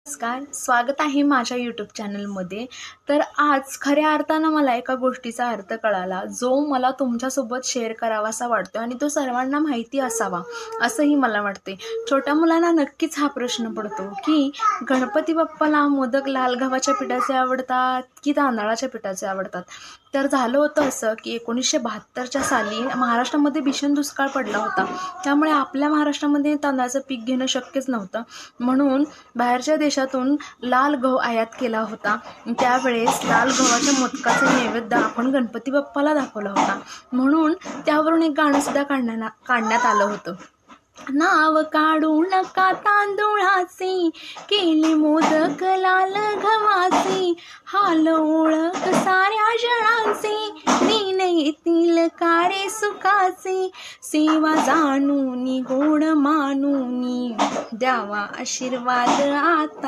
नमस्कार, स्वागत आहे माझ्या यूट्यूब चॅनलमध्ये. तर आज खऱ्या अर्थानं मला एका गोष्टीचा अर्थ कळाला, जो मला तुमच्यासोबत शेअर करावासा वाटतो आणि तो सर्वांना माहिती असावा असंही मला वाटते. छोट्या मुलांना नक्कीच हा प्रश्न पडतो की गणपती बाप्पाला मोदक लाल गव्हाच्या पिठाचे आवडतात की तांदळाच्या पिठाचे आवडतात. तर झालं होतं असं की 1972च्या साली महाराष्ट्रामध्ये भीषण दुष्काळ पडला होता. त्यामुळे आपल्या महाराष्ट्रामध्ये तांदळाचं पीक घेणं शक्यच नव्हतं. म्हणून बाहेरच्या देशातून लाल गहू आयात केला होता. त्यावेळेस लाल गव्हाच्या मोदकाचा नैवेद्य आपण गणपती बाप्पाला दाखवला होता. म्हणून त्यावरून एक गाणंसुद्धा काढण्यात आलं होतं. नाव काढू नका तांदुळाचे, केले मोदक लाल गव्हाचे, हाल ओळख साऱ्या जळांचे, दिन येतील कारे सुखाचे, सेवा जाणूनी गोड मानूनी, द्यावा आशीर्वाद आता.